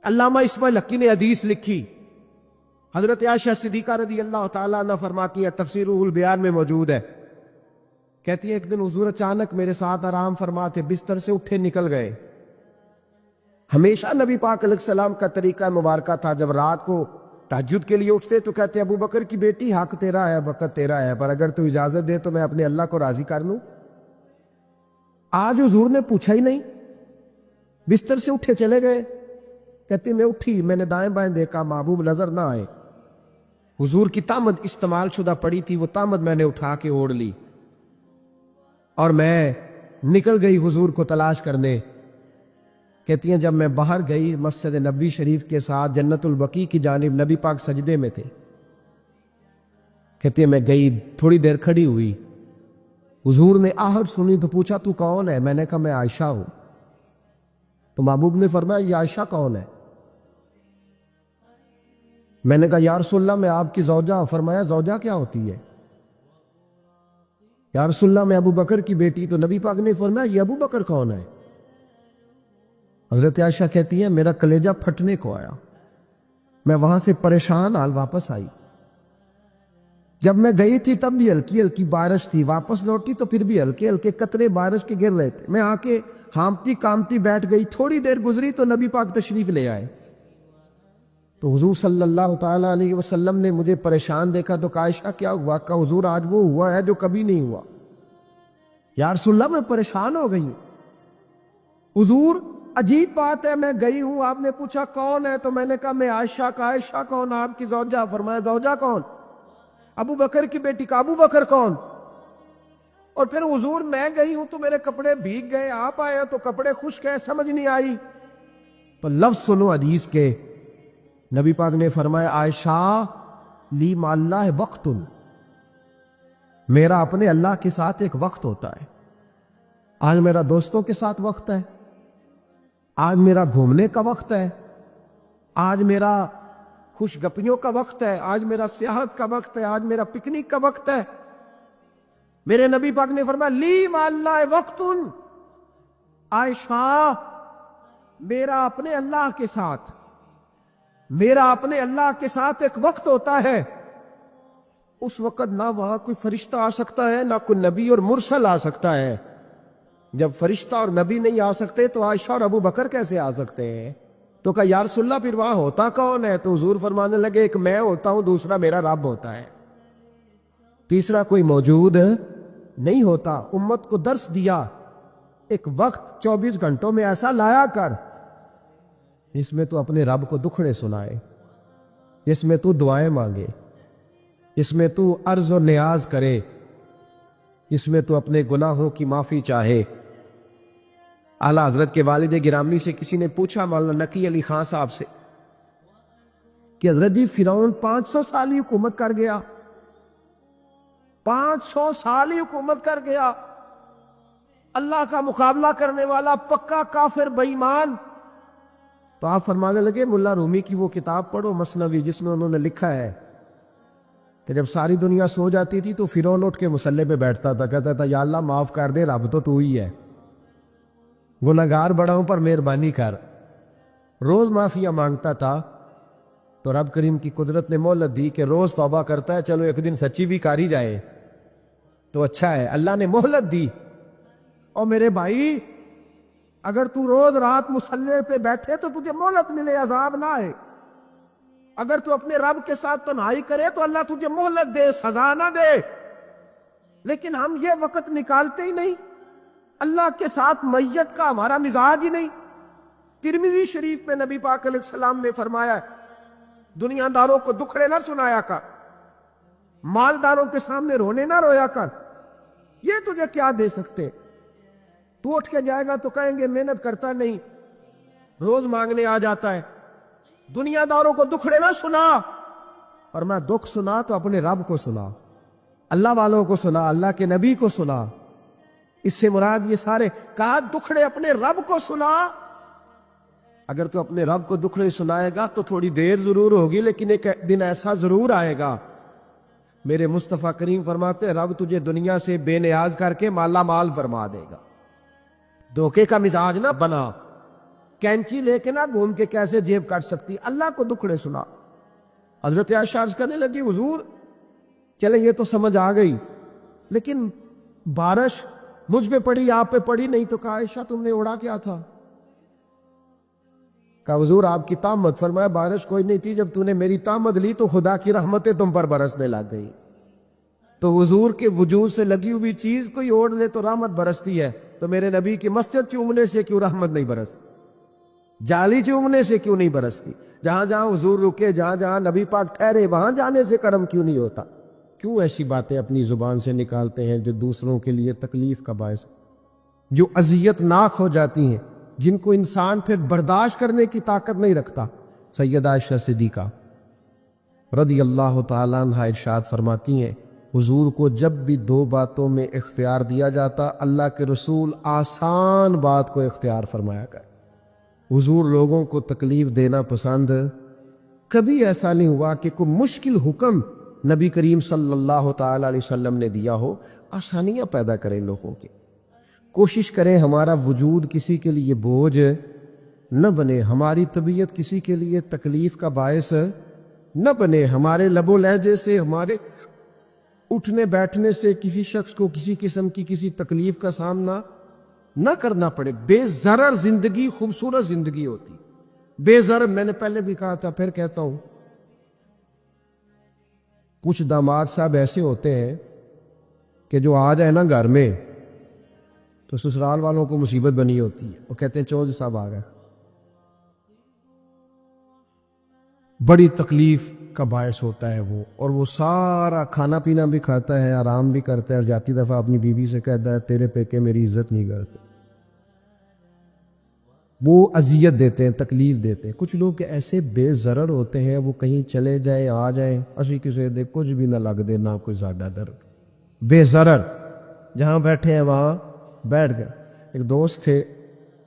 علامہ اسماعیل حقی نے حدیث لکھی، حضرت عائشہ صدیقہ رضی اللہ تعالیٰ عنہ فرماتی ہیں، تفسیر روح البیان میں موجود ہے، کہتی ہے ایک دن حضور اچانک میرے ساتھ آرام فرماتے بستر سے اٹھے نکل گئے۔ ہمیشہ نبی پاک علیہ السلام کا طریقہ مبارکہ تھا، جب رات کو تہجد کے لیے اٹھتے تو کہتے ابو بکر کی بیٹی حق تیرا ہے، وقت تیرا ہے، پر اگر تو اجازت دے تو میں اپنے اللہ کو راضی کر لوں۔ آج حضور نے پوچھا ہی نہیں، بستر سے اٹھے چلے گئے۔ کہتے میں اٹھی، میں نے دائیں بائیں دیکھا، محبوب نظر نہ آئے۔ حضور کی تامد استعمال شدہ پڑی تھی، وہ تامد میں نے اٹھا کے اوڑھ لی اور میں نکل گئی حضور کو تلاش کرنے۔ کہتی ہیں جب میں باہر گئی مسجد نبی شریف کے ساتھ جنت البقیع کی جانب، نبی پاک سجدے میں تھے۔ کہتی ہیں میں گئی، تھوڑی دیر کھڑی ہوئی، حضور نے آہٹ سنی تو پوچھا تو کون ہے؟ میں نے کہا میں عائشہ ہوں۔ تو محبوب نے فرمایا یہ عائشہ کون ہے؟ میں نے کہا یا رسول اللہ میں آپ کی زوجہ۔ فرمایا زوجہ کیا ہوتی ہے؟ یا رسول اللہ میں ابو بکر کی بیٹی۔ تو نبی پاک نے فرمایا یہ ابو بکر کون ہے؟ حضرت عائشہ کہتی ہے میرا کلیجہ پھٹنے کو آیا، میں وہاں سے پریشان حال واپس آئی۔ جب میں گئی تھی تب بھی ہلکی ہلکی بارش تھی، واپس لوٹی تو پھر بھی ہلکے ہلکے قطرے بارش کے گر رہے تھے۔ میں آ کے ہامتی کامتی بیٹھ گئی، تھوڑی دیر گزری تو نبی پاک تشریف لے آئے۔ تو حضور صلی اللہ تعالیٰ علیہ وسلم نے مجھے پریشان دیکھا تو کہا عائشہ کیا ہوا؟ کہا حضور آج وہ ہوا ہے جو کبھی نہیں ہوا۔ یا رسول اللہ میں پریشان ہو گئی ہوں۔ حضور عجیب بات ہے، میں گئی ہوں، آپ نے پوچھا کون ہے تو میں نے کہا میں عائشہ۔ کا عائشہ کون؟ آپ کی زوجہ۔ فرمایا زوجہ کون؟ ابو بکر کی بیٹی۔ کا ابو بکر کون؟ اور پھر حضور میں گئی ہوں تو میرے کپڑے بھیگ گئے، آپ آئے تو کپڑے خشک ہیں، سمجھ نہیں آئی۔ تو لفظ سنو حدیث کے، نبی پاک نے فرمایا عائشہ لی مع اللہ وقت، میرا اپنے اللہ کے ساتھ ایک وقت ہوتا ہے۔ آج میرا دوستوں کے ساتھ وقت ہے، آج میرا گھومنے کا وقت ہے، آج میرا خوش گپیوں کا وقت ہے، آج میرا سیاحت کا وقت ہے، آج میرا پکنک کا وقت ہے۔ میرے نبی پاک نے فرمایا لی مع اللہ وقت، عائشہ میرا اپنے اللہ کے ساتھ، میرا اپنے اللہ کے ساتھ ایک وقت ہوتا ہے۔ اس وقت نہ وہاں کوئی فرشتہ آ سکتا ہے، نہ کوئی نبی اور مرسل آ سکتا ہے۔ جب فرشتہ اور نبی نہیں آ سکتے تو عائشہ اور ابو بکر کیسے آ سکتے ہیں؟ تو کہا یا رسول اللہ پھر وہاں ہوتا کون ہے؟ تو حضور فرمانے لگے ایک میں ہوتا ہوں، دوسرا میرا رب ہوتا ہے، تیسرا کوئی موجود نہیں ہوتا۔ امت کو درس دیا ایک وقت 24 گھنٹوں میں ایسا لایا کر جس میں تو اپنے رب کو دکھڑے سنائے، جس میں تو دعائیں مانگے، جس میں تو عرض و نیاز کرے، جس میں تو اپنے گناہوں کی معافی چاہے۔ اعلیٰ حضرت کے والد گرامی سے کسی نے پوچھا، مولانا نقی علی خان صاحب سے، کہ حضرت جی فرعون 500 سال ہی حکومت کر گیا، 500 سال ہی حکومت کر گیا، اللہ کا مقابلہ کرنے والا پکا کافر بے ایمان۔ تو آپ فرمانے لگے ملا رومی کی وہ کتاب پڑھو مثنوی، جس میں انہوں نے لکھا ہے کہ جب ساری دنیا سو جاتی تھی تو فرعون اٹھ کے مصلے پہ بیٹھتا تھا، کہتا تھا یا اللہ معاف کر دے، رب تو ہی ہے، گناہگار بڑا ہوں پر مہربانی کر۔ روز معافیاں مانگتا تھا تو رب کریم کی قدرت نے مہلت دی کہ روز توبہ کرتا ہے، چلو ایک دن سچی بھی کاری جائے تو اچھا ہے، اللہ نے مہلت دی۔ اور میرے بھائی اگر تو روز رات مصلے پہ بیٹھے تو تجھے مہلت ملے، عذاب نہ آئے۔ اگر تو اپنے رب کے ساتھ تنہائی کرے تو اللہ تجھے مہلت دے، سزا نہ دے۔ لیکن ہم یہ وقت نکالتے ہی نہیں، اللہ کے ساتھ میت کا ہمارا مزاج ہی نہیں۔ ترمذی شریف میں نبی پاک علیہ السلام نے فرمایا دنیا داروں کو دکھڑے نہ سنایا کر، مالداروں کے سامنے رونے نہ رویا کر، یہ تجھے کیا دے سکتے؟ تو اٹھ کے جائے گا تو کہیں گے محنت کرتا نہیں، روز مانگنے آ جاتا ہے۔ دنیا داروں کو دکھڑے نہ سنا، اور میں دکھ سنا تو اپنے رب کو سنا، اللہ والوں کو سنا، اللہ کے نبی کو سنا۔ اس سے مراد یہ سارے کہا دکھڑے اپنے رب کو سنا۔ اگر تو اپنے رب کو دکھڑے سنائے گا تو تھوڑی دیر ضرور ہوگی، لیکن ایک دن ایسا ضرور آئے گا۔ میرے مصطفیٰ کریم فرماتے ہیں رب تجھے دنیا سے بے نیاز کر کے مالا مال فرما دے گا۔ دھوکے کا مزاج نہ بنا کینچی لے کے نہ گھوم کے کیسے جیب کاٹ سکتی، اللہ کو دکھڑے سنا۔ حضرت عائشہ عرض کرنے لگی حضور چلیں یہ تو سمجھ آ گئی، لیکن بارش مجھ پہ پڑی آپ پہ پڑی نہیں، تو کہا عائشہ تم نے اڑا کیا تھا؟ کہا حضور آپ کی طامت، فرمایا بارش کوئی نہیں تھی، جب تو نے میری طامت لی تو خدا کی رحمتیں تم پر برسنے لگ گئی۔ تو حضور کے وجود سے لگی ہوئی چیز کوئی اوڑھ لے تو رحمت برستی ہے، تو میرے نبی کی مسجد چومنے سے کیوں رحمت نہیں برستی؟ جالی چومنے سے کیوں نہیں برستی؟ جہاں جہاں حضور رکے، جہاں جہاں نبی پاک ٹھہرے، وہاں جانے سے کرم کیوں نہیں ہوتا؟ کیوں ایسی باتیں اپنی زبان سے نکالتے ہیں جو دوسروں کے لیے تکلیف کا باعث، جو اذیت ناک ہو جاتی ہیں، جن کو انسان پھر برداشت کرنے کی طاقت نہیں رکھتا؟ سیدہ عائشہ صدیقہ رضی اللہ تعالیٰ عنہ ارشاد فرماتی ہیں حضور کو جب بھی دو باتوں میں اختیار دیا جاتا، اللہ کے رسول آسان بات کو اختیار فرمایا کر۔ حضور لوگوں کو تکلیف دینا پسند، کبھی ایسا نہیں ہوا کہ کوئی مشکل حکم نبی کریم صلی اللہ تعالیٰ علیہ وسلم نے دیا ہو، آسانیاں پیدا کریں لوگوں کی۔ کوشش کریں ہمارا وجود کسی کے لیے بوجھ نہ بنے، ہماری طبیعت کسی کے لیے تکلیف کا باعث نہ بنے، ہمارے لب و لہجے سے، ہمارے اٹھنے بیٹھنے سے کسی شخص کو کسی قسم کی کسی تکلیف کا سامنا نہ کرنا پڑے۔ بے ضرر زندگی خوبصورت زندگی ہوتی، بے ضرر، میں نے پہلے بھی کہا تھا پھر کہتا ہوں، کچھ داماد صاحب ایسے ہوتے ہیں کہ جو آ جائے نا گھر میں تو سسرال والوں کو مصیبت بنی ہوتی ہے، وہ کہتے ہیں چودھری صاحب آ گئے، بڑی تکلیف کا باعث ہوتا ہے وہ، اور وہ سارا کھانا پینا بھی کھاتا ہے، آرام بھی کرتا ہے، اور جاتی دفعہ اپنی بیوی سے کہتا ہے تیرے پیکے میری عزت نہیں کرتے، وہ اذیت دیتے ہیں، تکلیف دیتے ہیں۔ کچھ لوگ ایسے بے ضرر ہوتے ہیں، وہ کہیں چلے جائیں آ جائیں، اسی کسی دے کچھ بھی نہ لگ دے، نہ کوئی زیادہ درد، بے ضرر، جہاں بیٹھے ہیں وہاں بیٹھ گئے۔ ایک دوست تھے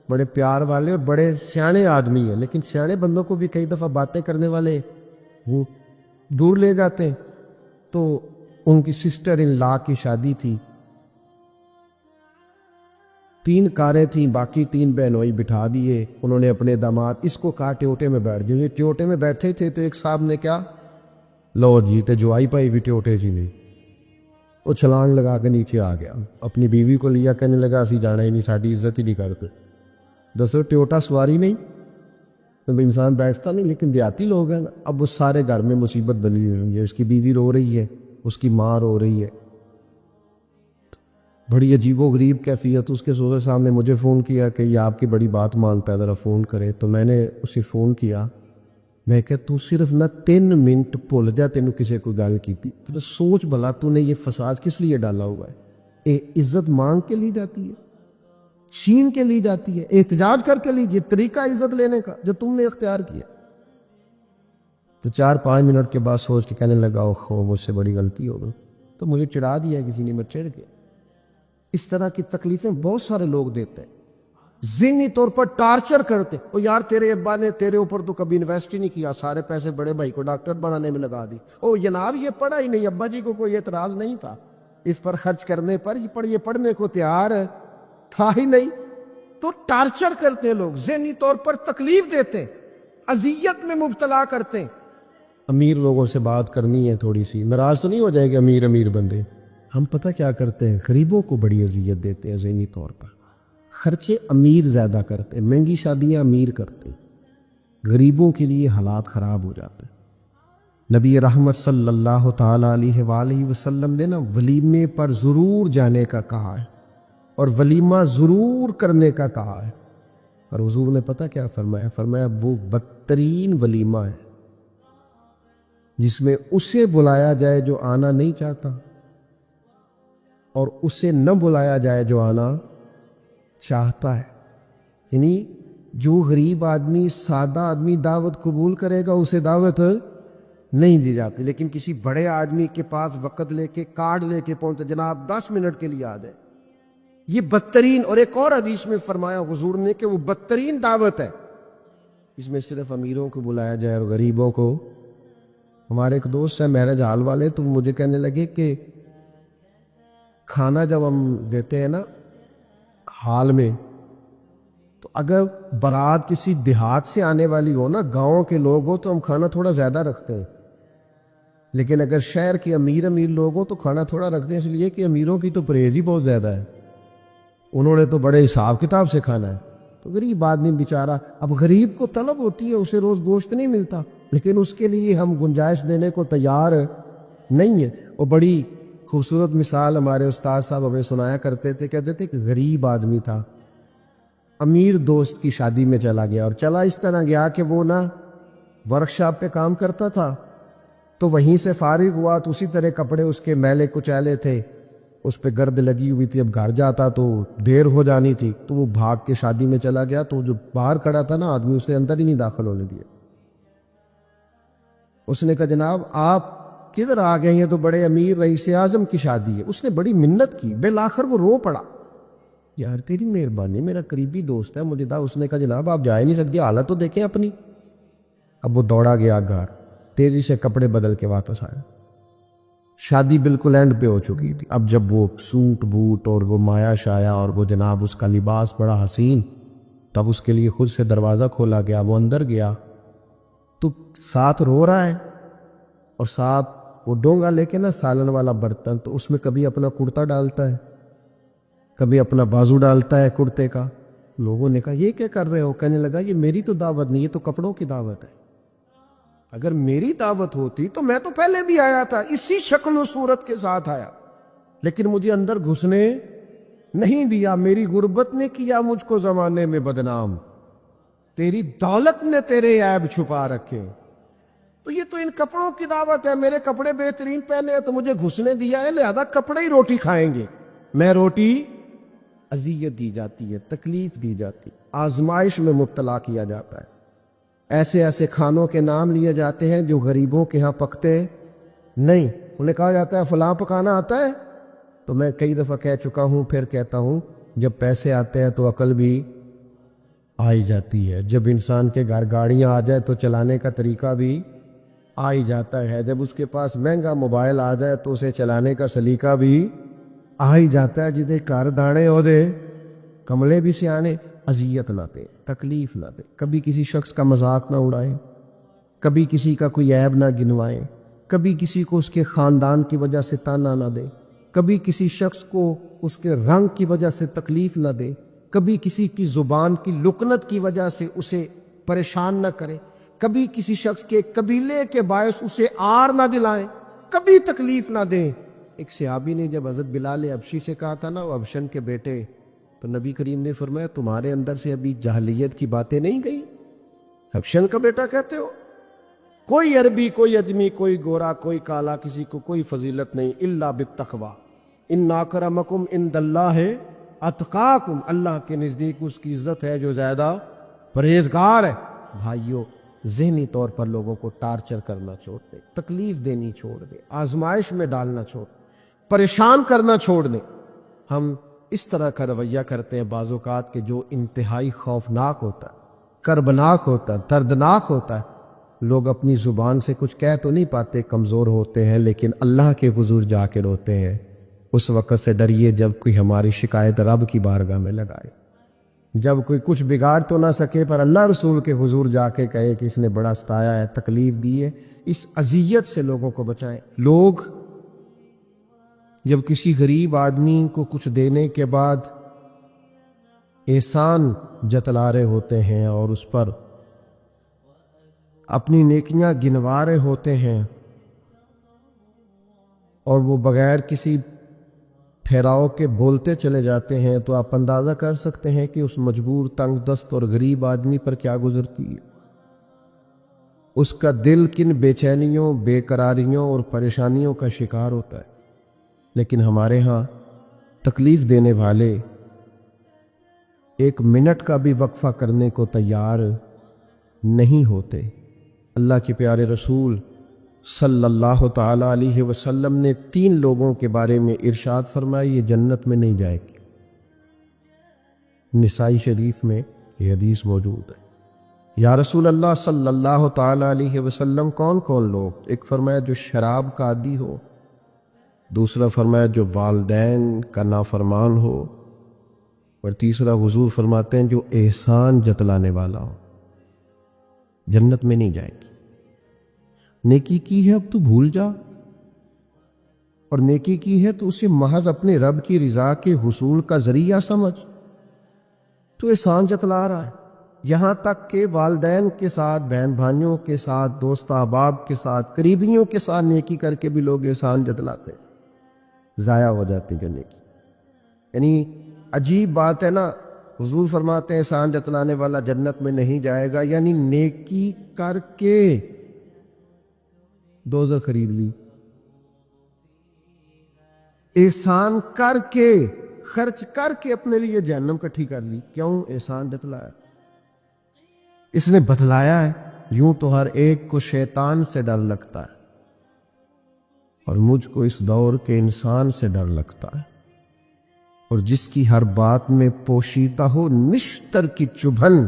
بڑے پیار والے اور بڑے سیانے آدمی ہیں، لیکن سیانے بندوں کو بھی کئی دفعہ باتیں کرنے والے وہ دور لے جاتے ہیں۔ تو ان کی سسٹر ان لا کی شادی تھی، 3 کاریں تھیں، باقی 3 بہنوئی بٹھا دیے انہوں نے اپنے داماد، اس کو کہا ٹیوٹے میں بیٹھ جائے۔ ٹیوٹے میں بیٹھے تھے تو ایک صاحب نے کیا، لو جی تے جو آئی پائی بھی ٹیوٹے جی نہیں، وہ چھلانگ لگا کے نیچے آ گیا، اپنی بیوی کو لیا، کہنے لگا اسی جانا ہی نہیں، ساڈی عزت ہی نہیں کرتے۔ دسو ٹیوٹا سواری نہیں تو انسان بیٹھتا نہیں، لیکن دیہاتی لوگ ہیں نا، اب وہ سارے گھر میں مصیبت بنی ہوئی ہے، اس کی بیوی رو رہی ہے، اس کی ماں رو رہی ہے، بڑی عجیب و غریب کیفیت۔ اس کے سوزے صاحب نے مجھے فون کیا کہ یہ آپ کی بڑی بات مانتا ہے، ذرا فون کرے، تو میں نے اسے فون کیا، میں کہ تو صرف نہ 3 منٹ بھول جا تینوں کسی کو گل کی تھی، تو سوچ بھلا تو نے یہ فساد کس لیے ڈالا ہوا ہے؟ عزت مانگ کے لی جاتی ہے، چھین کے لی جاتی ہے، احتجاج کر کے لی، یہ طریقہ عزت لینے کا جو تم نے اختیار کیا۔ تو 4-5 منٹ کے بعد سوچ کے کہنے لگا اوہ مجھ سے بڑی غلطی ہو گئی، تو مجھے چڑھا دیا کسی نے، میں چڑھ گیا۔ اس طرح کی تکلیفیں بہت سارے لوگ دیتے ہیں، ذہنی طور پر ٹارچر کرتے، او یار تیرے ابا نے تیرے اوپر تو کبھی انویسٹ ہی نہیں کیا، سارے پیسے بڑے بھائی کو ڈاکٹر بنانے میں لگا دی، او جناب یہ پڑھا ہی نہیں، ابا جی کو کوئی اعتراض نہیں تھا اس پر خرچ کرنے پر، یہ پڑھنے کو تیار تھا ہی نہیں۔ تو ٹارچر کرتے لوگ، ذہنی طور پر تکلیف دیتے، اذیت میں مبتلا کرتے۔ امیر لوگوں سے بات کرنی ہے تھوڑی سی، ناراض تو نہیں ہو جائے گا امیر بندے، ہم پتہ کیا کرتے ہیں، غریبوں کو بڑی اذیت دیتے ہیں ذہنی طور پر، خرچے امیر زیادہ کرتے ہیں، مہنگی شادیاں امیر کرتے ہیں، غریبوں کے لیے حالات خراب ہو جاتے ہیں۔ نبی رحمت صلی اللہ تعالیٰ علیہ وآلہ وسلم نے نا ولیمے پر ضرور جانے کا کہا ہے، اور ولیمہ ضرور کرنے کا کہا ہے، اور حضور نے پتہ کیا فرمایا، فرمایا وہ بدترین ولیمہ ہے جس میں اسے بلایا جائے جو آنا نہیں چاہتا، اور اسے نہ بلایا جائے جو آنا چاہتا ہے۔ یعنی جو غریب آدمی، سادہ آدمی دعوت قبول کرے گا اسے دعوت نہیں دی جاتی، لیکن کسی بڑے آدمی کے پاس وقت لے کے کارڈ لے کے پہنچتے، جناب 10 منٹ کے لیے آ جائے، یہ بدترین۔ اور ایک اور حدیث میں فرمایا حضور نے کہ وہ بدترین دعوت ہے، اس میں صرف امیروں کو بلایا جائے اور غریبوں کو۔ ہمارے ایک دوست ہیں میرج ہال والے، تو مجھے کہنے لگے کہ کھانا جب ہم دیتے ہیں نا ہال میں، تو اگر بارات کسی دیہات سے آنے والی ہو نا، گاؤں کے لوگ ہو، تو ہم کھانا تھوڑا زیادہ رکھتے ہیں، لیکن اگر شہر کے امیر لوگ ہو تو کھانا تھوڑا رکھتے ہیں، اس لیے کہ امیروں کی تو پرہیز ہی بہت زیادہ ہے، انہوں نے تو بڑے حساب کتاب سے کھانا ہے۔ تو غریب آدمی بیچارہ، اب غریب کو طلب ہوتی ہے، اسے روز گوشت نہیں ملتا، لیکن اس کے لیے ہم گنجائش دینے کو تیار نہیں ہے۔ وہ بڑی خوبصورت مثال ہمارے استاد صاحب ہمیں سنایا کرتے تھے، کہتے تھے کہ غریب آدمی تھا، امیر دوست کی شادی میں چلا گیا، اور چلا اس طرح گیا کہ وہ نا ورکشاپ پہ کام کرتا تھا، تو وہیں سے فارغ ہوا تو اسی طرح کپڑے اس کے میلے کچیلے تھے، اس پہ گرد لگی ہوئی تھی، اب گھر جاتا تو دیر ہو جانی تھی، تو وہ بھاگ کے شادی میں چلا گیا، تو جو باہر کھڑا تھا نا آدمی، اسے اندر ہی نہیں داخل ہونے دیا۔ اس نے کہا جناب آپ کدھر آ گئے ہیں، تو بڑے امیر رئیس اعظم کی شادی ہے۔ اس نے بڑی منت کی، بالآخر وہ رو پڑا، یار تیری مہربانی، میرا قریبی دوست ہے، مجھے دا۔ اس نے کہا جناب آپ جا ہی نہیں سکتی، حالت تو دیکھیں اپنی۔ اب وہ دوڑا گیا گھر، تیزی سے کپڑے بدل کے واپس آیا، شادی بالکل اینڈ پہ ہو چکی تھی۔ اب جب وہ سوٹ بوٹ اور وہ مایا شایا اور وہ جناب اس کا لباس بڑا حسین، تب اس کے لیے خود سے دروازہ کھولا گیا، وہ اندر گیا تو ساتھ رو رہا ہے، اور ساتھ وہ ڈونگا لے کے نا سالن والا برتن، تو اس میں کبھی اپنا کرتا ڈالتا ہے، کبھی اپنا بازو ڈالتا ہے کرتے کا۔ لوگوں نے کہا یہ کیا کر رہے ہو؟ کہنے لگا یہ میری تو دعوت نہیں، یہ تو کپڑوں کی دعوت ہے، اگر میری دعوت ہوتی تو میں تو پہلے بھی آیا تھا، اسی شکل و صورت کے ساتھ آیا، لیکن مجھے اندر گھسنے نہیں دیا، میری غربت نے کیا مجھ کو زمانے میں بدنام، تیری دولت نے تیرے عیب چھپا رکھے، تو یہ تو ان کپڑوں کی دعوت ہے، میرے کپڑے بہترین پہنے ہیں تو مجھے گھسنے دیا ہے، لہذا کپڑے ہی روٹی کھائیں گے، میں روٹی۔ اذیت دی جاتی ہے، تکلیف دی جاتی، آزمائش میں مبتلا کیا جاتا ہے، ایسے ایسے کھانوں کے نام لیے جاتے ہیں جو غریبوں کے ہاں پکتے نہیں، انہیں کہا جاتا ہے فلاں پکانا آتا ہے، تو میں کئی دفعہ کہہ چکا ہوں، پھر کہتا ہوں، جب پیسے آتے ہیں تو عقل بھی آ ہی جاتی ہے، جب انسان کے گھر گاڑیاں آ جائے تو چلانے کا طریقہ بھی آ ہی جاتا ہے، جب اس کے پاس مہنگا موبائل آ جائے تو اسے چلانے کا سلیقہ بھی آ ہی جاتا ہے، جدے کار دانے ہو دے کملے بھی سیانے۔ اذیت نہ دے، تکلیف نہ دے، کبھی کسی شخص کا مذاق نہ اڑائے، کبھی کسی کا کوئی عیب نہ گنوائے، کبھی کسی کو اس کے خاندان کی وجہ سے تانا نہ دے، کبھی کسی شخص کو اس کے رنگ کی وجہ سے تکلیف نہ دے، کبھی کسی کی زبان کی لکنت کی وجہ سے اسے پریشان نہ کرے، کبھی کسی شخص کے قبیلے کے باعث اسے آر نہ دلائیں، کبھی تکلیف نہ دیں۔ ایک صحابی نے جب حضرت بلال حبشی سے کہا تھا نا، وہ حبشن کے بیٹے، تو نبی کریم نے فرمایا تمہارے اندر سے ابھی جاہلیت کی باتیں نہیں گئی؟ حبشن کا بیٹا کہتے ہو؟ کوئی عربی، کوئی اجمی، کوئی گورا، کوئی کالا، کسی کو کوئی فضیلت نہیں، الا بالتقوی، ان اکرمکم عند اللہ اتقاکم، اللہ کے نزدیک اس کی عزت ہے جو زیادہ پرہیزگار ہے۔ بھائیو، ذہنی طور پر لوگوں کو ٹارچر کرنا چھوڑ دیں، تکلیف دینی چھوڑ دیں، آزمائش میں ڈالنا چھوڑ دیں، پریشان کرنا چھوڑ دیں۔ ہم اس طرح کا رویہ کرتے ہیں بعض اوقات کہ جو انتہائی خوفناک ہوتا ہے، کربناک ہوتا ہے، دردناک ہوتا ہے۔ لوگ اپنی زبان سے کچھ کہہ تو نہیں پاتے، کمزور ہوتے ہیں، لیکن اللہ کے حضور جا کے روتے ہیں۔ اس وقت سے ڈریے جب کوئی ہماری شکایت رب کی بارگاہ میں لگائے، جب کوئی کچھ بگاڑ تو نہ سکے پر اللہ رسول کے حضور جا کے کہے کہ اس نے بڑا ستایا ہے، تکلیف دی ہے، اس اذیت سے لوگوں کو بچائیں۔ لوگ جب کسی غریب آدمی کو کچھ دینے کے بعد احسان جتلا رہے ہوتے ہیں اور اس پر اپنی نیکیاں گنوا رہے ہوتے ہیں، اور وہ بغیر کسی ٹھہراؤ کے بولتے چلے جاتے ہیں، تو آپ اندازہ کر سکتے ہیں کہ اس مجبور، تنگ دست اور غریب آدمی پر کیا گزرتی ہے، اس کا دل کن بے چینیوں، بے قراریوں اور پریشانیوں کا شکار ہوتا ہے۔ لیکن ہمارے ہاں تکلیف دینے والے ایک منٹ کا بھی وقفہ کرنے کو تیار نہیں ہوتے۔ اللہ کے پیارے رسول صلی اللہ تعالی علیہ وسلم نے 3 لوگوں کے بارے میں ارشاد فرمایا یہ جنت میں نہیں جائے گی۔ نسائی شریف میں یہ حدیث موجود ہے۔ یا رسول اللہ صلی اللہ تعالی علیہ وسلم کون کون لوگ؟ ایک فرمایا جو شراب کا عادی ہو، دوسرا فرمایا جو والدین کا نافرمان ہو، اور تیسرا حضور فرماتے ہیں جو احسان جتلانے والا ہو جنت میں نہیں جائے گی۔ نیکی کی ہے اب تو بھول جا، اور نیکی کی ہے تو اسے محض اپنے رب کی رضا کے حصول کا ذریعہ سمجھ۔ تو احسان جتلا رہا ہے، یہاں تک کہ والدین کے ساتھ، بہن بھائیوں کے ساتھ، دوست احباب کے ساتھ، قریبیوں کے ساتھ نیکی کر کے بھی لوگ احسان جتلاتے، ضائع ہو جاتی ہے نیکی۔ یعنی عجیب بات ہے نا، حضور فرماتے ہیں احسان جتلانے والا جنت میں نہیں جائے گا، یعنی نیکی کر کے دوزخ خرید لی، احسان کر کے، خرچ کر کے اپنے لیے جہنم کٹھی کر لی۔ کیوں؟ احسان جتلایا، اس نے بتلایا ہے۔ یوں تو ہر ایک کو شیطان سے ڈر لگتا ہے، اور مجھ کو اس دور کے انسان سے ڈر لگتا ہے، اور جس کی ہر بات میں پوشیدہ ہو نشتر کی چبھن۔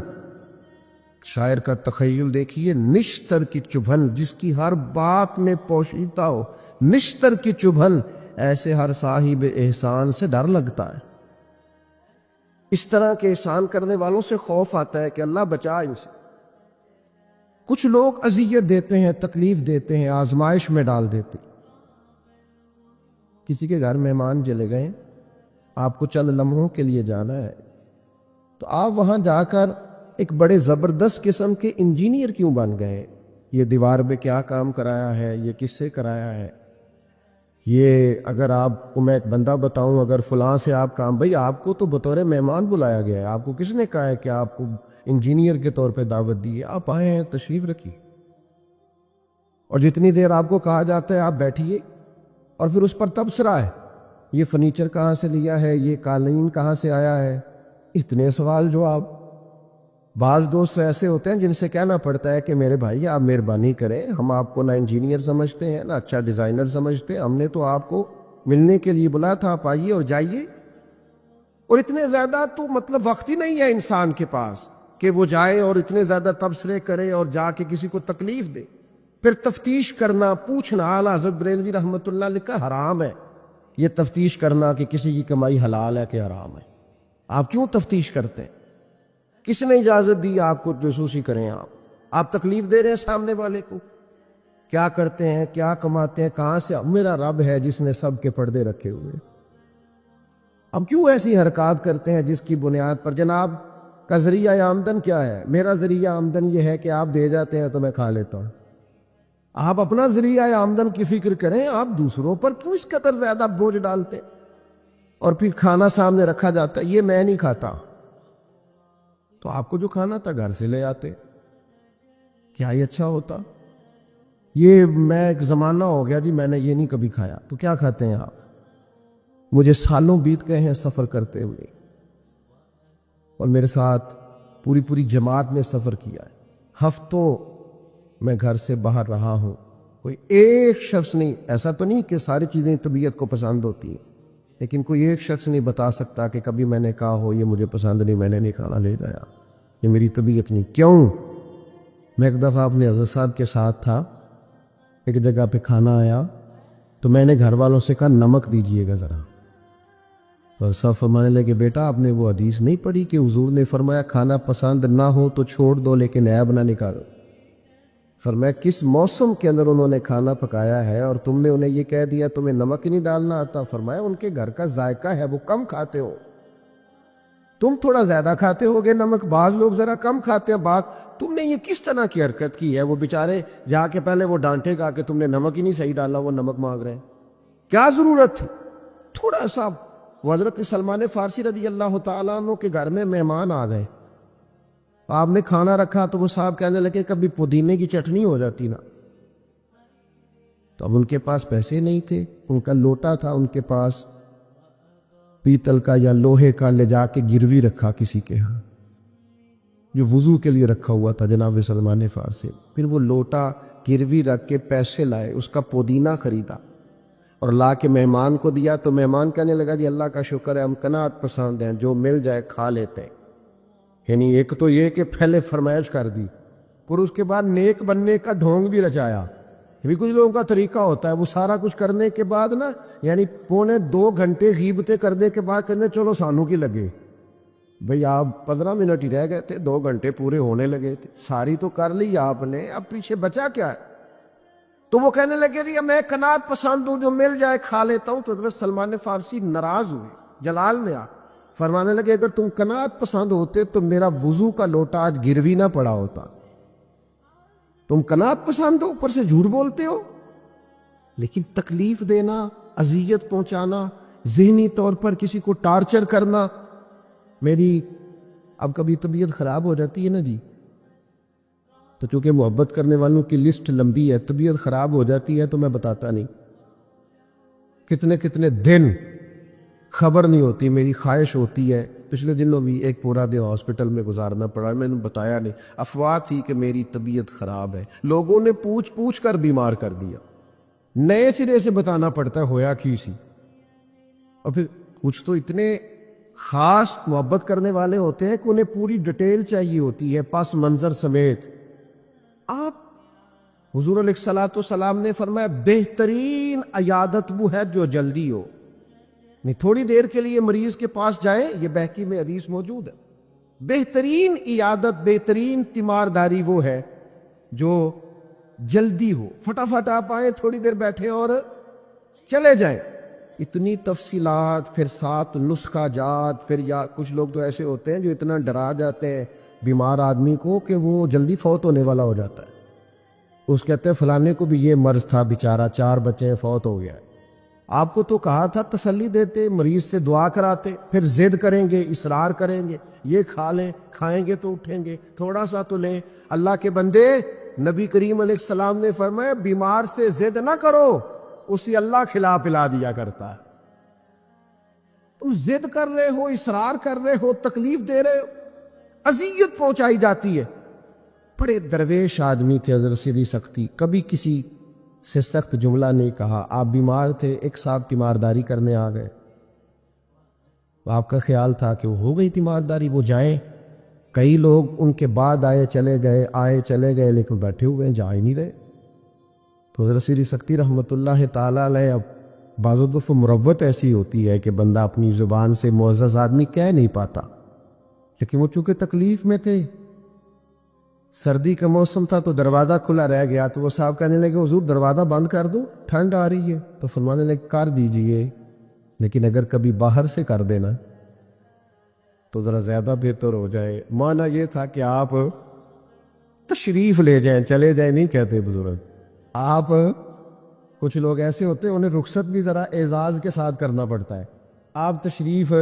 شاعر کا تخیل دیکھیے، نشتر کی چبھن، جس کی ہر بات میں پوشیدہ ہو نشتر کی چبھن، ایسے ہر صاحب احسان سے ڈر لگتا ہے۔ اس طرح کے احسان کرنے والوں سے خوف آتا ہے کہ اللہ بچا ان سے۔ کچھ لوگ اذیت دیتے ہیں، تکلیف دیتے ہیں، آزمائش میں ڈال دیتے ہیں۔ کسی کے گھر مہمان چلے گئے، آپ کو چند لمحوں کے لیے جانا ہے، تو آپ وہاں جا کر ایک بڑے زبردست قسم کے انجینئر کیوں بن گئے؟ یہ دیوار پہ کیا کام کرایا ہے، یہ کس سے کرایا ہے، یہ اگر آپ کو میں ایک بندہ بتاؤں، اگر فلاں سے آپ کام، بھئی آپ کو تو بطور مہمان بلایا گیا ہے، آپ کو کس نے کہا ہے کہ آپ کو انجینئر کے طور پہ دعوت دی ہے؟ آپ آئے ہیں، تشریف رکھیے، اور جتنی دیر آپ کو کہا جاتا ہے آپ بیٹھیے، اور پھر اس پر تبصرہ ہے، یہ فرنیچر کہاں سے لیا ہے، یہ قالین کہاں سے آیا ہے، اتنے سوال جواب۔ بعض دوست ایسے ہوتے ہیں جن سے کہنا پڑتا ہے کہ میرے بھائی آپ مہربانی کریں، ہم آپ کو نہ انجینئر سمجھتے ہیں نہ اچھا ڈیزائنر سمجھتے، ہم نے تو آپ کو ملنے کے لیے بلایا تھا، آپ آئیے اور جائیے۔ اور اتنے زیادہ تو مطلب وقت ہی نہیں ہے انسان کے پاس کہ وہ جائے اور اتنے زیادہ تبصرے کرے اور جا کے کسی کو تکلیف دے۔ پھر تفتیش کرنا، پوچھنا، اعلیٰ حضرت بریلوی رحمۃ اللہ علیہ کا حرام ہے یہ تفتیش کرنا کہ کسی کی کمائی حلال ہے کہ حرام ہے۔ آپ کیوں تفتیش کرتے ہیں؟ کس نے اجازت دی آپ کو جاسوسی کریں؟ آپ تکلیف دے رہے ہیں سامنے والے کو۔ کیا کرتے ہیں، کیا کماتے ہیں، کہاں سے؟ میرا رب ہے جس نے سب کے پردے رکھے ہوئے۔ اب کیوں ایسی حرکات کرتے ہیں جس کی بنیاد پر جناب کا ذریعہ آمدن کیا ہے؟ میرا ذریعہ آمدن یہ ہے کہ آپ دے جاتے ہیں تو میں کھا لیتا ہوں۔ آپ اپنا ذریعہ آمدن کی فکر کریں، آپ دوسروں پر کیوں اس قدر زیادہ بوجھ ڈالتے ہیں؟ اور پھر کھانا سامنے رکھا جاتا ہے، یہ میں نہیں کھاتا، تو آپ کو جو کھانا تھا گھر سے لے آتے، کیا یہ اچھا ہوتا؟ یہ میں ایک زمانہ ہو گیا جی میں نے یہ نہیں کبھی کھایا، تو کیا کھاتے ہیں آپ؟ مجھے سالوں بیت گئے ہیں سفر کرتے ہوئے، اور میرے ساتھ پوری جماعت نے سفر کیا ہے، ہفتوں میں گھر سے باہر رہا ہوں، کوئی ایک شخص نہیں، ایسا تو نہیں کہ ساری چیزیں طبیعت کو پسند ہوتی ہیں، لیکن کوئی ایک شخص نہیں بتا سکتا کہ کبھی میں نے کہا ہو یہ مجھے پسند نہیں، میں نے نہیں کھانا لے جایا، یہ میری طبیعت نہیں۔ کیوں؟ میں ایک دفعہ اپنے حضرت صاحب کے ساتھ تھا، ایک جگہ پہ کھانا آیا، تو میں نے گھر والوں سے کہا نمک دیجئے گا ذرا، تو صاحب فرمانے لگے بیٹا آپ نے وہ حدیث نہیں پڑھی کہ حضور نے فرمایا کھانا پسند نہ ہو تو چھوڑ دو لیکن عیب نہ نکالو؟ فرمایا کس موسم کے اندر انہوں نے کھانا پکایا ہے اور تم نے انہیں یہ کہہ دیا تمہیں نمک نہیں ڈالنا آتا؟ فرمایا ان کے گھر کا ذائقہ ہے، وہ کم کھاتے ہو، تم تھوڑا زیادہ کھاتے ہوگے نمک، بعض لوگ ذرا کم کھاتے ہیں، تم نے یہ کس طرح کی حرکت کی ہے؟ وہ بیچارے جا کے پہلے وہ ڈانٹے گا کہ تم نے نمک ہی نہیں صحیح ڈالا، وہ نمک مانگ رہے ہیں، کیا ضرورت تھی؟ تھوڑا سا۔ وہ حضرت سلمان فارسی رضی اللہ تعالیٰ عنہ کے گھر میں مہمان آ گئے، آپ نے کھانا رکھا تو وہ صاحب کہنے لگے کبھی پودینے کی چٹنی ہو جاتی نا، تو اب ان کے پاس پیسے نہیں تھے، ان کا لوٹا تھا ان کے پاس پیتل کا یا لوہے کا، لے جا کے گروی رکھا کسی کے ہاں، جو وضو کے لیے رکھا ہوا تھا جناب سلمان فارسی، پھر وہ لوٹا گروی رکھ کے پیسے لائے، اس کا پودینہ خریدا اور لا کے مہمان کو دیا، تو مہمان کہنے لگا جی اللہ کا شکر ہے ہم قناعت پسند ہیں، جو مل جائے کھا لیتے ہیں۔ یعنی ایک تو یہ کہ پہلے فرمائش کر دی، پھر اس کے بعد نیک بننے کا ڈھونگ بھی رچایا۔ بھی کچھ لوگوں کا طریقہ ہوتا ہے، وہ سارا کچھ کرنے کے بعد نا، یعنی 1.25 گھنٹے غیبتیں کرنے کے بعد کہنے چلو سانو کی لگے، بھئی آپ 15 منٹ ہی رہ گئے تھے، 2 گھنٹے پورے ہونے لگے تھے، ساری تو کر لی آپ نے، اب پیچھے بچا کیا ہے؟ تو وہ کہنے لگے رہی میں قناعت پسند ہوں، جو مل جائے کھا لیتا ہوں۔ تو حضرت سلمان فارسی ناراض ہوئے، جلال میں آ فرمانے لگے اگر تم قناعت پسند ہوتے تو میرا وضو کا لوٹا آج گروی نہ پڑا ہوتا۔ تم قناعت پسند ہو، اوپر سے جھوٹ بولتے ہو، لیکن تکلیف دینا، اذیت پہنچانا، ذہنی طور پر کسی کو ٹارچر کرنا۔ میری اب کبھی طبیعت خراب ہو جاتی ہے نا جی، تو چونکہ محبت کرنے والوں کی لسٹ لمبی ہے، طبیعت خراب ہو جاتی ہے تو میں بتاتا نہیں، کتنے کتنے دن خبر نہیں ہوتی، میری خواہش ہوتی ہے۔ پچھلے دنوں بھی ایک پورا دن ہاسپٹل میں گزارنا پڑا، میں نے بتایا نہیں، افواہ تھی کہ میری طبیعت خراب ہے، لوگوں نے پوچھ پوچھ کر بیمار کر دیا، نئے سرے سے بتانا پڑتا ہے ہویا کی سی۔ اور پھر کچھ تو اتنے خاص محبت کرنے والے ہوتے ہیں کہ انہیں پوری ڈیٹیل چاہیے ہوتی ہے، پس منظر سمیت۔ آپ حضور علیہ الصلوۃ والسلام نے فرمایا بہترین عیادت وہ ہے جو جلدی ہو، نہیں تھوڑی دیر کے لیے مریض کے پاس جائے، یہ بہقی میں حدیث موجود ہے، بہترین عیادت، بہترین تیمارداری وہ ہے جو جلدی ہو، فٹافٹ آپ آئیں، تھوڑی دیر بیٹھے اور چلے جائیں۔ اتنی تفصیلات، پھر 7 نسخہ جات، پھر یا کچھ لوگ تو ایسے ہوتے ہیں جو اتنا ڈرا جاتے ہیں بیمار آدمی کو کہ وہ جلدی فوت ہونے والا ہو جاتا ہے، اس کہتے ہیں فلانے کو بھی یہ مرض تھا بیچارہ، 4 بچے فوت ہو گیا ہے۔ آپ کو تو کہا تھا تسلی دیتے، مریض سے دعا کراتے، پھر ضد کریں گے، اصرار کریں گے، یہ کھا لیں، کھائیں گے تو اٹھیں گے، تھوڑا سا تو لیں۔ اللہ کے بندے، نبی کریم علیہ السلام نے فرمایا بیمار سے ضد نہ کرو، اسی اللہ کھلا پلا دیا کرتا ہے۔ تم ضد کر رہے ہو، اصرار کر رہے ہو، تکلیف دے رہے ہو، اذیت پہنچائی جاتی ہے۔ بڑے درویش آدمی تھے حضرت سری سختی، کبھی کسی سے سخت جملہ نہیں کہا۔ آپ بیمار تھے، ایک صاحب تیمارداری کرنے آ گئے، آپ کا خیال تھا کہ وہ ہو گئی تیمارداری، وہ جائیں، کئی لوگ ان کے بعد آئے چلے گئے لیکن بیٹھے ہوئے ہیں، جا ہی نہیں رہے۔ تو حضرت سری سختی رحمۃ اللہ تعالیٰ علیہ، اب بعض دفعہ مروت ایسی ہوتی ہے کہ بندہ اپنی زبان سے معزز آدمی کہہ نہیں پاتا، لیکن وہ چونکہ تکلیف میں تھے، سردی کا موسم تھا تو دروازہ کھلا رہ گیا، تو وہ صاحب کہنے لگے حضور دروازہ بند کر دو، ٹھنڈ آ رہی ہے۔ تو فرمانے لگے کر دیجئے، لیکن اگر کبھی باہر سے کر دینا تو ذرا زیادہ بہتر ہو جائے۔ معنی یہ تھا کہ آپ تشریف لے جائیں، چلے جائیں نہیں کہتے بزرگ۔ آپ کچھ لوگ ایسے ہوتے ہیں انہیں رخصت بھی ذرا اعزاز کے ساتھ کرنا پڑتا ہے، آپ تشریف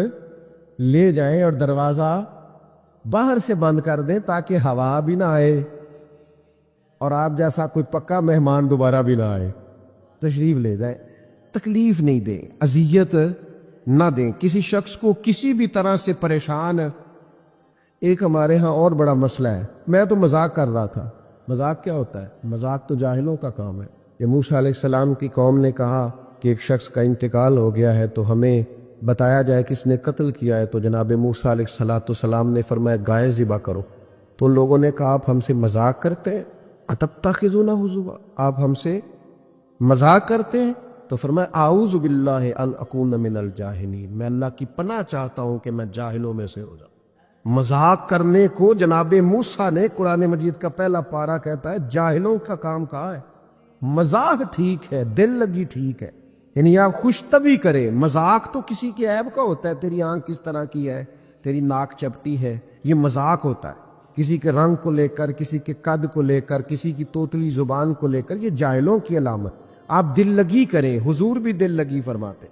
لے جائیں اور دروازہ باہر سے بند کر دیں تاکہ ہوا بھی نہ آئے اور آپ جیسا کوئی پکا مہمان دوبارہ بھی نہ آئے۔ تشریف لے جائیں، تکلیف نہیں دیں، اذیت نہ دیں کسی شخص کو کسی بھی طرح سے پریشان۔ ایک ہمارے ہاں اور بڑا مسئلہ ہے، میں تو مذاق کر رہا تھا، مذاق کیا ہوتا ہے؟ مذاق تو جاہلوں کا کام ہے۔ یہ موسیٰ علیہ السلام کی قوم نے کہا کہ ایک شخص کا انتقال ہو گیا ہے تو ہمیں بتایا جائے کس نے قتل کیا ہے، تو جناب موسیٰ علیہ السلام نے فرمایا گائے ذبح کرو۔ تو ان لوگوں نے کہا آپ ہم سے مذاق کرتے ہیں، اتتخذون ہزوا، آپ ہم سے مذاق کرتے ہیں؟ تو فرمایا اعوذ باللہ ان اکون من الجاہلین، میں اللہ کی پناہ چاہتا ہوں کہ میں جاہلوں میں سے ہو جاؤں۔ مذاق کرنے کو جناب موسیٰ نے، قرآن مجید کا پہلا پارہ کہتا ہے جاہلوں کا کام کہا ہے۔ مذاق ٹھیک ہے، دل لگی ٹھیک ہے، یعنی آپ خوش طبی کرے۔ مذاق تو کسی کے عیب کا ہوتا ہے، تیری آنکھ کس طرح کی ہے، تیری ناک چپٹی ہے، یہ مذاق ہوتا ہے۔ کسی کے رنگ کو لے کر، کسی کے قد کو لے کر، کسی کی توتلی زبان کو لے کر، یہ جاہلوں کی علامت۔ آپ دل لگی کریں، حضور بھی دل لگی فرماتے،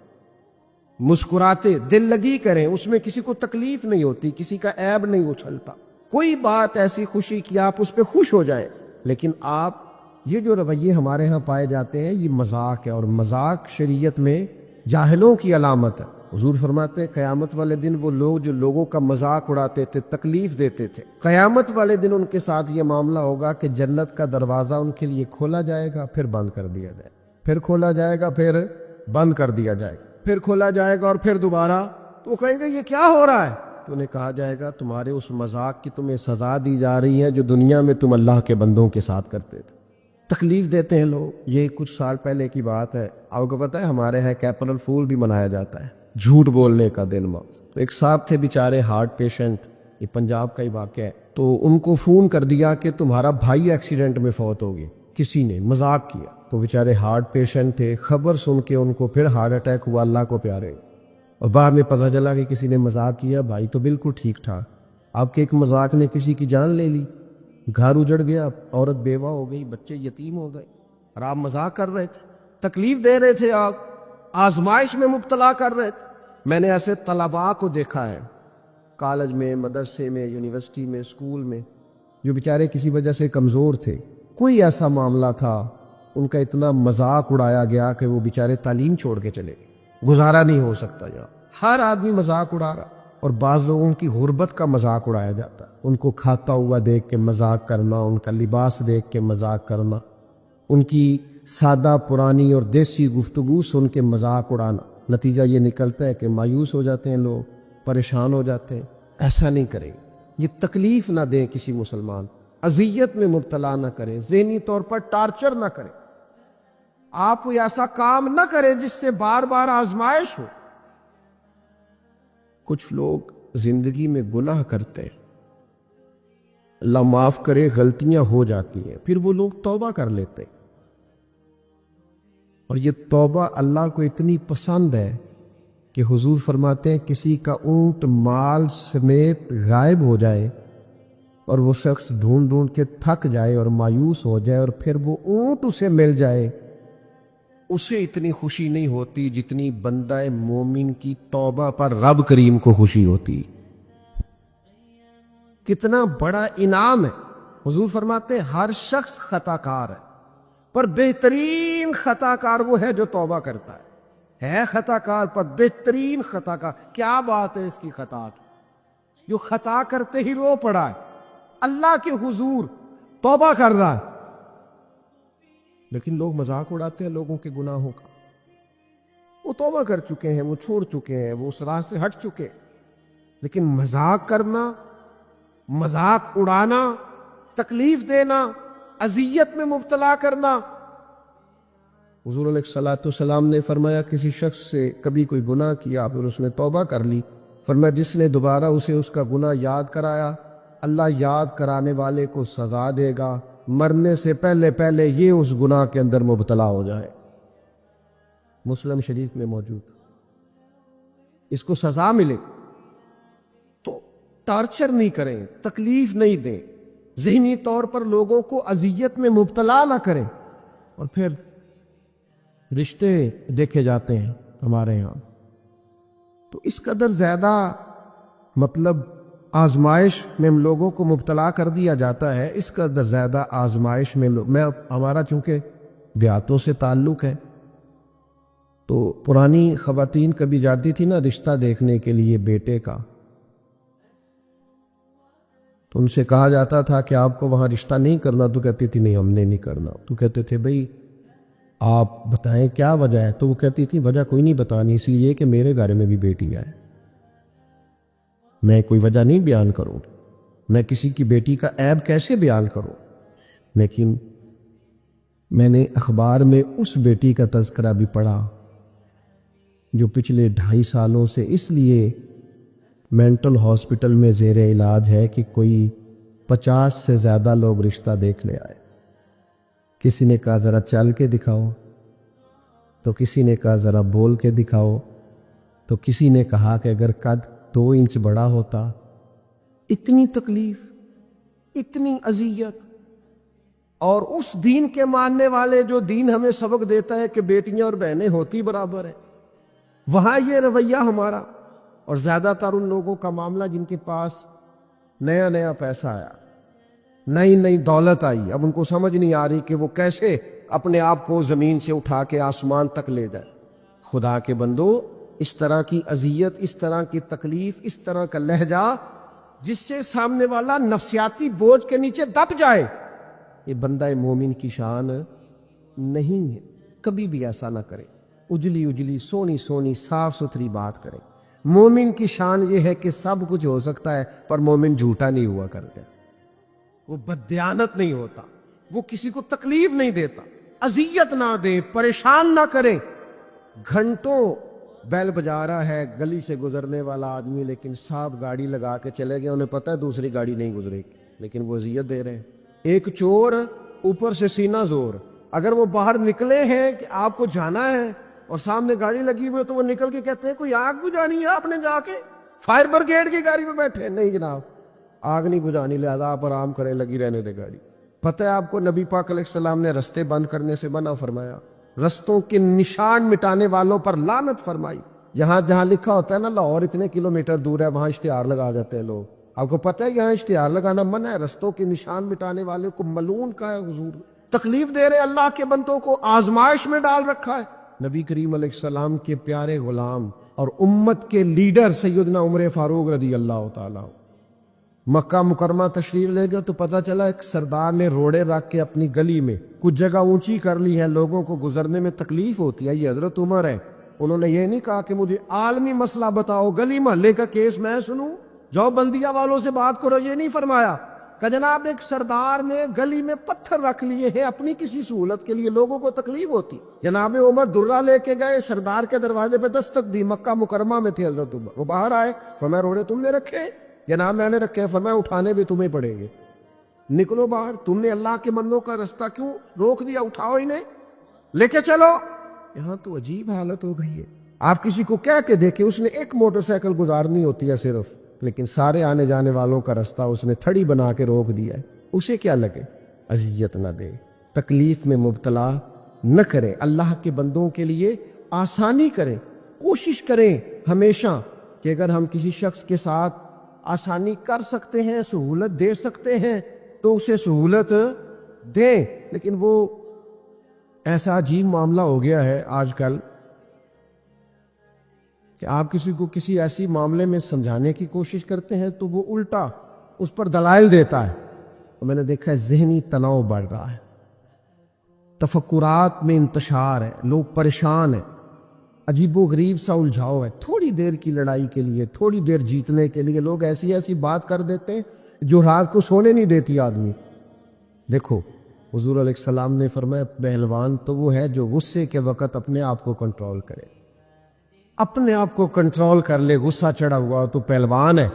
مسکراتے دل لگی کریں، اس میں کسی کو تکلیف نہیں ہوتی، کسی کا عیب نہیں اچھلتا، کوئی بات ایسی خوشی کی آپ اس پہ خوش ہو جائیں۔ لیکن آپ یہ جو رویے ہمارے ہاں پائے جاتے ہیں یہ مذاق ہے، اور مذاق شریعت میں جاہلوں کی علامت ہے۔ حضور فرماتے ہیں قیامت والے دن وہ لوگ جو لوگوں کا مذاق اڑاتے تھے، تکلیف دیتے تھے، قیامت والے دن ان کے ساتھ یہ معاملہ ہوگا کہ جنت کا دروازہ ان کے لیے کھولا جائے گا، پھر بند کر دیا جائے گا، پھر کھولا جائے گا، پھر بند کر دیا جائے گا، پھر کھولا جائے گا اور پھر دوبارہ۔ تو وہ کہیں گے یہ کیا ہو رہا ہے؟ تو انہیں کہا جائے گا تمہارے اس مذاق کی تمہیں سزا دی جا رہی ہے جو دنیا میں تم اللہ کے بندوں کے ساتھ کرتے تھے۔ تکلیف دیتے ہیں لوگ۔ یہ کچھ سال پہلے کی بات ہے، آپ کو پتہ ہے ہمارے ہاں اپریل فول بھی منایا جاتا ہے، جھوٹ بولنے کا دن ماس. تو ایک صاحب تھے بیچارے ہارٹ پیشنٹ, یہ پنجاب کا ہی واقعہ ہے. تو ان کو فون کر دیا کہ تمہارا بھائی ایکسیڈنٹ میں فوت ہو گیا, کسی نے مذاق کیا. تو بیچارے ہارٹ پیشنٹ تھے, خبر سن کے ان کو پھر ہارٹ اٹیک ہوا, اللہ کو پیارے. اور بعد میں پتہ چلا کہ کسی نے مذاق کیا, بھائی تو بالکل ٹھیک ٹھاک, آپ کے ایک مذاق نے کسی کی جان لے لی, گھر اجڑ گیا, عورت بیوہ ہو گئی, بچے یتیم ہو گئے, اور آپ مذاق کر رہے تھے, تکلیف دے رہے تھے, آپ آزمائش میں مبتلا کر رہے تھے. میں نے ایسے طلباء کو دیکھا ہے کالج میں, مدرسے میں, یونیورسٹی میں, اسکول میں, جو بیچارے کسی وجہ سے کمزور تھے. کوئی ایسا معاملہ تھا, ان کا اتنا مذاق اڑایا گیا کہ وہ بیچارے تعلیم چھوڑ کے چلے گئے, گزارا نہیں ہو سکتا. یہاں ہر آدمی مذاق اڑا رہا, اور بعض لوگوں کی غربت کا مذاق اڑایا جاتا ہے, ان کو کھاتا ہوا دیکھ کے مذاق کرنا, ان کا لباس دیکھ کے مذاق کرنا, ان کی سادہ پرانی اور دیسی گفتگو سن کے مذاق اڑانا. نتیجہ یہ نکلتا ہے کہ مایوس ہو جاتے ہیں لوگ, پریشان ہو جاتے ہیں. ایسا نہیں کریں, یہ تکلیف نہ دیں کسی مسلمان, اذیت میں مبتلا نہ کریں, ذہنی طور پر ٹارچر نہ کریں. آپ کوئی ایسا کام نہ کریں جس سے بار بار آزمائش ہو. کچھ لوگ زندگی میں گناہ کرتے ہیں, اللہ معاف کرے, غلطیاں ہو جاتی ہیں, پھر وہ لوگ توبہ کر لیتے ہیں, اور یہ توبہ اللہ کو اتنی پسند ہے کہ حضور فرماتے ہیں کسی کا اونٹ مال سمیت غائب ہو جائے اور وہ شخص ڈھونڈ ڈھونڈ کے تھک جائے اور مایوس ہو جائے, اور پھر وہ اونٹ اسے مل جائے, اسے اتنی خوشی نہیں ہوتی جتنی بندہ مومن کی توبہ پر رب کریم کو خوشی ہوتی. کتنا بڑا انعام ہے. حضور فرماتے ہیں ہر شخص خطا کار ہے, پر بہترین خطا کار وہ ہے جو توبہ کرتا ہے خطا کار پر بہترین خطا کار. کیا بات ہے اس کی خطا کی, جو خطا کرتے ہی رو پڑا ہے, اللہ کے حضور توبہ کر رہا ہے. لیکن لوگ مذاق اڑاتے ہیں لوگوں کے گناہوں کا. وہ توبہ کر چکے ہیں, وہ چھوڑ چکے ہیں, وہ اس راہ سے ہٹ چکے, لیکن مذاق کرنا, مذاق اڑانا, تکلیف دینا, اذیت میں مبتلا کرنا. حضور علیہ الصلوۃ والسلام نے فرمایا کسی شخص سے کبھی کوئی گناہ کیا پھر اس نے توبہ کر لی, فرمایا جس نے دوبارہ اسے اس کا گناہ یاد کرایا, اللہ یاد کرانے والے کو سزا دے گا, مرنے سے پہلے پہلے یہ اس گناہ کے اندر مبتلا ہو جائے. مسلم شریف میں موجود, اس کو سزا ملے. تو ٹارچر نہیں کریں, تکلیف نہیں دیں, ذہنی طور پر لوگوں کو اذیت میں مبتلا نہ کریں. اور پھر رشتے دیکھے جاتے ہیں ہمارے یہاں, تو اس قدر زیادہ مطلب آزمائش میں لوگوں کو مبتلا کر دیا جاتا ہے, اس قدر زیادہ آزمائش میں ہمارا چونکہ دیہاتوں سے تعلق ہے, تو پرانی خواتین کبھی جاتی تھی نا رشتہ دیکھنے کے لیے بیٹے کا, تو ان سے کہا جاتا تھا کہ آپ کو وہاں رشتہ نہیں کرنا, تو کہتی تھی نہیں ہم نے نہیں کرنا. تو کہتے تھے بھئی آپ بتائیں کیا وجہ ہے, تو وہ کہتی تھی وجہ کوئی نہیں بتانی, اس لیے کہ میرے گھر میں بھی بیٹی ہے, میں کوئی وجہ نہیں بیان کروں, میں کسی کی بیٹی کا عیب کیسے بیان کروں. لیکن میں نے اخبار میں اس بیٹی کا تذکرہ بھی پڑھا جو پچھلے 2.5 سالوں سے اس لیے مینٹل ہاسپٹل میں زیر علاج ہے کہ کوئی 50 سے زیادہ لوگ رشتہ دیکھنے آئے. کسی نے کہا ذرا چل کے دکھاؤ, تو کسی نے کہا ذرا بول کے دکھاؤ, تو کسی نے کہا کہ اگر قد 2 انچ بڑا ہوتا. اتنی تکلیف, اتنی اذیت. اور اس دین کے ماننے والے جو دین ہمیں سبق دیتا ہے کہ بیٹیاں اور بہنیں ہوتی برابر ہیں, وہاں یہ رویہ ہمارا. اور زیادہ تر ان لوگوں کا معاملہ جن کے پاس نیا نیا پیسہ آیا, نئی نئی دولت آئی, اب ان کو سمجھ نہیں آ رہی کہ وہ کیسے اپنے آپ کو زمین سے اٹھا کے آسمان تک لے جائے. خدا کے بندو, اس طرح کی اذیت, اس طرح کی تکلیف, اس طرح کا لہجہ جس سے سامنے والا نفسیاتی بوجھ کے نیچے دب جائے, یہ بندہ مومن کی شان نہیں ہے. کبھی بھی ایسا نہ کرے, اجلی اجلی سونی سونی صاف ستھری بات کرے. مومن کی شان یہ ہے کہ سب کچھ ہو سکتا ہے پر مومن جھوٹا نہیں ہوا کرتا, وہ بددیانت نہیں ہوتا, وہ کسی کو تکلیف نہیں دیتا, اذیت نہ دے, پریشان نہ کرے. گھنٹوں بیل بجا رہا ہے گلی سے گزرنے والا آدمی، لیکن صاحب گاڑی لگا کے چلے گئے، انہیں پتہ ہے دوسری گاڑی نہیں گزرے گی، لیکن وہ اذیت دے رہے ہیں۔ ایک چور اوپر سے سینہ زور، اگر وہ باہر نکلے ہیں کہ آپ کو جانا ہے اور سامنے گاڑی لگی ہوئی ہے تو وہ نکل کے کہتے ہیں کوئی آگ بجھانی ہے، آپ نے جا کے فائر بریگیڈ کی گاڑی پہ بیٹھے؟ نہیں جناب، آگ نہیں بجھانی، لہذا آپ آرام کریں، لگی رہنے دے گاڑی۔ پتہ ہے آپ کو نبی پاک علیہ السلام نے رستے بند کرنے سے منع فرمایا، رستوں کے نشان مٹانے والوں پر لعنت فرمائی۔ جہاں جہاں لکھا ہوتا ہے نا لاہور اتنے کلومیٹر دور ہے، وہاں اشتہار لگا جاتے ہیں لوگ۔ آپ کو پتہ ہے یہاں اشتہار لگانا منع ہے، رستوں کے نشان مٹانے والے کو ملعون کا ہے حضور، تکلیف دے رہے اللہ کے بندوں کو، آزمائش میں ڈال رکھا ہے۔ نبی کریم علیہ السلام کے پیارے غلام اور امت کے لیڈر سیدنا عمر فاروق رضی اللہ تعالیٰ مکہ مکرمہ تشریف لے گئے تو پتہ چلا ایک سردار نے روڑے رکھ کے اپنی گلی میں کچھ جگہ اونچی کر لی ہے، لوگوں کو گزرنے میں تکلیف ہوتی ہے، یہ حضرت عمر ہے۔ انہوں نے یہ نہیں کہا کہ مجھے عالمی مسئلہ بتاؤ، گلی محلے کا کیس میں سنوں، جاؤ بلدیہ والوں سے بات کرو، یہ نہیں فرمایا کہ جناب ایک سردار نے گلی میں پتھر رکھ لیے ہیں اپنی کسی سہولت کے لیے، لوگوں کو تکلیف ہوتی۔ جناب عمر درہ لے کے گئے، سردار کے دروازے پہ دستک دی، مکہ مکرمہ میں تھے حضرت عمر، وہ باہر آئے، فرمایا روڑے تم نے رکھے؟ جناب میں نے رکھے۔ فرمایا اٹھانے بھی تمہیں پڑیں گے، نکلو باہر، تم نے اللہ کے بندوں کا رستہ کیوں روک دیا؟ اٹھاؤ انہیں، لے کے چلو۔ یہاں تو عجیب حالت ہو گئی ہے، آپ کسی کو کہہ کے دیکھیں، اس نے ایک موٹر سائیکل گزارنی ہوتی ہے صرف، لیکن سارے آنے جانے والوں کا رستہ اس نے تھڑی بنا کے روک دیا ہے، اسے کیا لگے؟ اذیت نہ دے، تکلیف میں مبتلا نہ کرے، اللہ کے بندوں کے لیے آسانی کریں، کوشش کریں ہمیشہ کہ اگر ہم کسی شخص کے ساتھ آسانی کر سکتے ہیں، سہولت دے سکتے ہیں تو اسے سہولت دیں۔ لیکن وہ ایسا عجیب معاملہ ہو گیا ہے آج کل کہ آپ کسی کو کسی ایسی معاملے میں سمجھانے کی کوشش کرتے ہیں تو وہ الٹا اس پر دلائل دیتا ہے، اور میں نے دیکھا ہے ذہنی تناؤ بڑھ رہا ہے، تفکرات میں انتشار ہے، لوگ پریشان ہیں، عجیب و غریب سا الجھاؤ ہے، تھوڑی دیر کی لڑائی کے لیے، تھوڑی دیر جیتنے کے لیے لوگ ایسی ایسی بات کر دیتے ہیں جو رات کو سونے نہیں دیتی آدمی۔ دیکھو حضور علیہ السلام نے فرمایا پہلوان تو وہ ہے جو غصے کے وقت اپنے آپ کو کنٹرول کرے، اپنے آپ کو کنٹرول کر لے، غصہ چڑھا ہوا تو پہلوان ہے۔